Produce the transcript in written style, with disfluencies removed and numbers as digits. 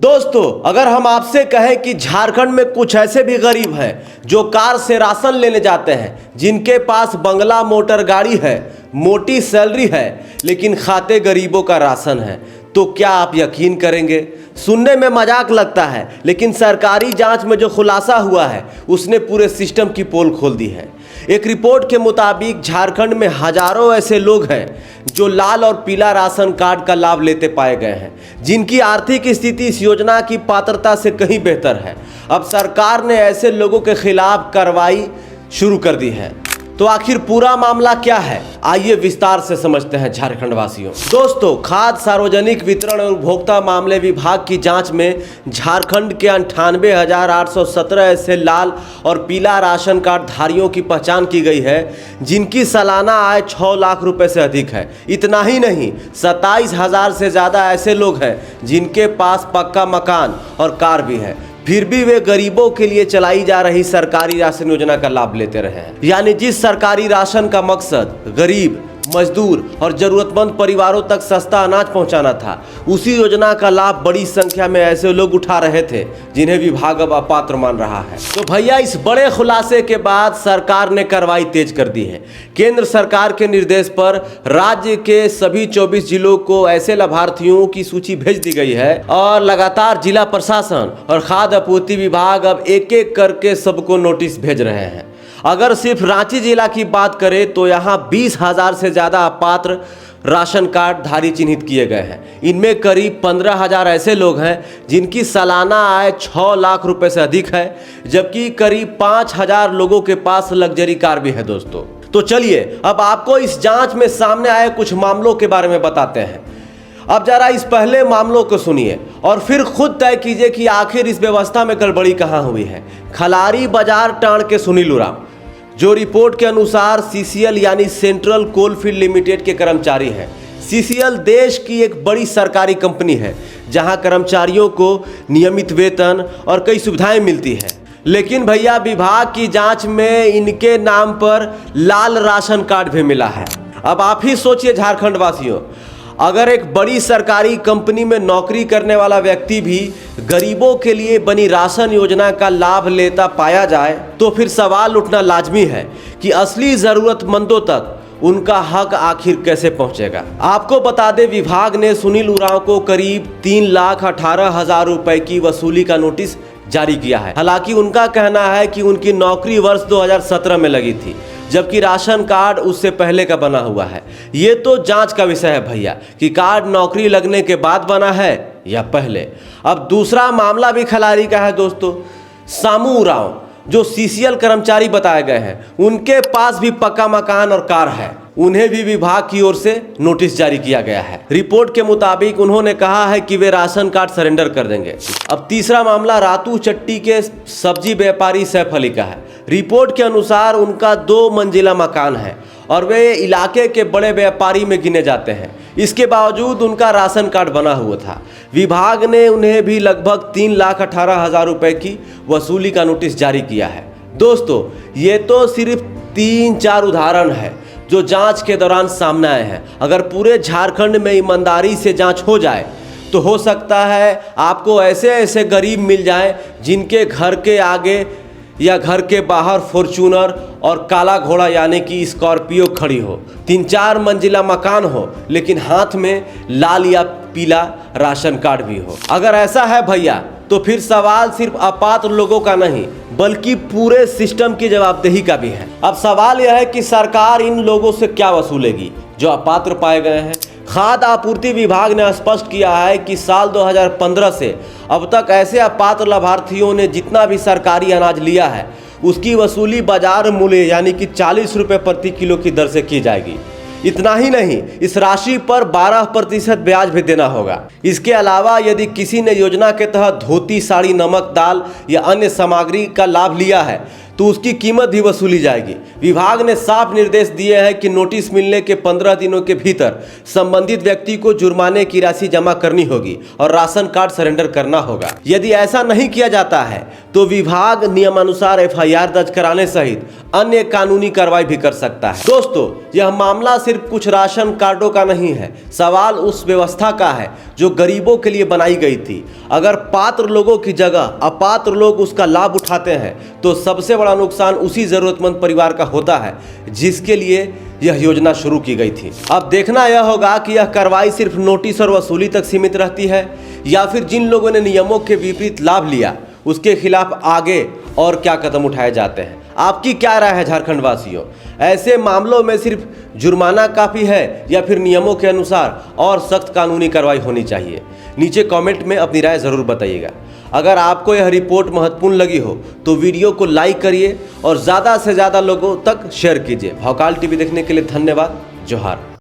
दोस्तों, अगर हम आपसे कहें कि झारखंड में कुछ ऐसे भी गरीब हैं जो कार से राशन लेने जाते हैं, जिनके पास बंगला मोटर गाड़ी है, मोटी सैलरी है, लेकिन खाते गरीबों का राशन है, तो क्या आप यकीन करेंगे? सुनने में मजाक लगता है, लेकिन सरकारी जांच में जो खुलासा हुआ है उसने पूरे सिस्टम की पोल खोल दी है। एक रिपोर्ट के मुताबिक झारखंड में हजारों ऐसे लोग हैं जो लाल और पीला राशन कार्ड का लाभ लेते पाए गए हैं, जिनकी आर्थिक स्थिति इस योजना की पात्रता से कहीं बेहतर है। अब सरकार ने ऐसे लोगों के खिलाफ कार्रवाई शुरू कर दी है। तो आखिर पूरा मामला क्या है, आइए विस्तार से समझते हैं झारखंड वासियों। दोस्तों, खाद्य सार्वजनिक वितरण और उपभोक्ता मामले विभाग की जांच में झारखंड के 98,817 ऐसे लाल और पीला राशन कार्ड धारियों की पहचान की गई है, जिनकी सालाना आय 6 लाख रुपए से अधिक है। इतना ही नहीं, 27,000 से ज़्यादा ऐसे लोग हैं जिनके पास पक्का मकान और कार भी है, फिर भी वे गरीबों के लिए चलाई जा रही सरकारी राशन योजना का लाभ लेते रहे हैं। यानी जिस सरकारी राशन का मकसद गरीब, मजदूर और जरूरतमंद परिवारों तक सस्ता अनाज पहुंचाना था, उसी योजना का लाभ बड़ी संख्या में ऐसे लोग उठा रहे थे जिन्हें विभाग अब अपात्र मान रहा है। तो भैया, इस बड़े खुलासे के बाद सरकार ने कार्रवाई तेज कर दी है। केंद्र सरकार के निर्देश पर राज्य के सभी 24 जिलों को ऐसे लाभार्थियों की सूची भेज दी गई है और लगातार जिला प्रशासन और खाद्य आपूर्ति विभाग अब एक एक करके सबको नोटिस भेज रहे हैं। अगर सिर्फ रांची जिला की बात करें तो यहाँ 20,000 से ज़्यादा अपात्र राशन कार्ड धारी चिन्हित किए गए हैं। इनमें करीब 15,000 ऐसे लोग हैं जिनकी सालाना आय 6 लाख रुपए से अधिक है, जबकि करीब 5,000 लोगों के पास लग्जरी कार भी है। दोस्तों, तो चलिए अब आपको इस जांच में सामने आए कुछ मामलों के बारे में बताते हैं। अब जरा इस पहले मामलों को सुनिए और फिर खुद तय कीजिए कि आखिर इस व्यवस्था में गड़बड़ी कहाँ हुई है। खलारी बाजार टांड के सुनील उरांव, जो रिपोर्ट के अनुसार सीसीएल यानी सेंट्रल कोलफील्ड लिमिटेड के कर्मचारी हैं। सीसीएल देश की एक बड़ी सरकारी कंपनी है जहां कर्मचारियों को नियमित वेतन और कई सुविधाएं मिलती हैं। लेकिन भैया, विभाग की जांच में इनके नाम पर लाल राशन कार्ड भी मिला है। अब आप ही सोचिए झारखंड वासियों, अगर एक बड़ी सरकारी कंपनी में नौकरी करने वाला व्यक्ति भी गरीबों के लिए बनी राशन योजना का लाभ लेता पाया जाए, तो फिर सवाल उठना लाजमी है कि असली ज़रूरतमंदों तक उनका हक आखिर कैसे पहुंचेगा। आपको बता दें, विभाग ने सुनील उरांव को करीब 3,18,000 रुपए की वसूली का नोटिस जारी किया है। हालांकि उनका कहना है कि उनकी नौकरी वर्ष 2017 में लगी थी, जबकि राशन कार्ड उससे पहले का बना हुआ है। ये तो जांच का विषय है भैया कि कार्ड नौकरी लगने के बाद बना है या पहले। अब दूसरा मामला भी खलारी का है। दोस्तों, सामू उरांव, जो सीसीएल कर्मचारी बताए गए हैं, उनके पास भी पक्का मकान और कार है। उन्हें भी विभाग की ओर से नोटिस जारी किया गया है। रिपोर्ट के मुताबिक उन्होंने कहा है कि वे राशन कार्ड सरेंडर कर देंगे। अब तीसरा मामला रातू चट्टी के सब्जी व्यापारी सैफ अली का है। रिपोर्ट के अनुसार उनका 2 मंजिला मकान है और वे इलाके के बड़े व्यापारी में गिने जाते हैं। इसके बावजूद उनका राशन कार्ड बना हुआ था। विभाग ने उन्हें भी लगभग 3,18,000 रुपए की वसूली का नोटिस जारी किया है। दोस्तों, ये तो सिर्फ 3-4 उदाहरण है जो जांच के दौरान सामने आए हैं। अगर पूरे झारखंड में ईमानदारी से जांच हो जाए तो हो सकता है आपको ऐसे ऐसे गरीब मिल जाएं जिनके घर के आगे या घर के बाहर फॉर्च्यूनर और काला घोड़ा यानी कि स्कॉर्पियो खड़ी हो, 3-4 मंजिला मकान हो, लेकिन हाथ में लाल या पीला राशन कार्ड भी हो। अगर ऐसा है भैया, तो फिर सवाल सिर्फ अपात्र लोगों का नहीं बल्कि पूरे सिस्टम की जवाबदेही का भी है। अब सवाल यह है कि सरकार इन लोगों से क्या वसूलेगी जो अपात्र पाए गए हैं। खाद्य आपूर्ति विभाग ने स्पष्ट किया है कि साल 2015 से अब तक ऐसे अपात्र लाभार्थियों ने जितना भी सरकारी अनाज लिया है, उसकी वसूली बाजार मूल्य यानी कि 40 रुपये प्रति किलो की दर से की जाएगी। इतना ही नहीं, इस राशि पर 12% ब्याज भी देना होगा। इसके अलावा यदि किसी ने योजना के तहत धोती, साड़ी, नमक, दाल या अन्य सामग्री का लाभ लिया है तो उसकी कीमत भी वसूली जाएगी। विभाग ने साफ निर्देश दिए हैं कि नोटिस मिलने के 15 दिनों के भीतर संबंधित व्यक्ति को जुर्माने की राशि जमा करनी होगी और राशन कार्ड सरेंडर करना होगा। यदि ऐसा नहीं किया जाता है तो विभाग नियमानुसार FIR दर्ज कराने सहित अन्य कानूनी कार्रवाई भी कर सकता है। दोस्तों, यह मामला सिर्फ कुछ राशन कार्डों का नहीं है, सवाल उस व्यवस्था का है जो गरीबों के लिए बनाई गई थी। अगर पात्र लोगों की जगह अपात्र लोग उसका लाभ उठाते हैं तो सबसे बड़ा नुकसान उसी जरूरतमंद परिवार का होता है जिसके लिए यह योजना शुरू की गई थी। अब देखना यह होगा कि यह कार्रवाई सिर्फ नोटिस और वसूली तक सीमित रहती है या फिर जिन लोगों ने नियमों के विपरीत लाभ लिया उसके खिलाफ आगे और क्या कदम उठाए जाते हैं। आपकी क्या राय है झारखंड वासियों? ऐसे मामलों में सिर्फ जुर्माना काफ़ी है या फिर नियमों के अनुसार और सख्त कानूनी कार्रवाई होनी चाहिए? नीचे कमेंट में अपनी राय ज़रूर बताइएगा। अगर आपको यह रिपोर्ट महत्वपूर्ण लगी हो तो वीडियो को लाइक करिए और ज़्यादा से ज़्यादा लोगों तक शेयर कीजिए। भौकाल टीवी देखने के लिए धन्यवाद। जोहार।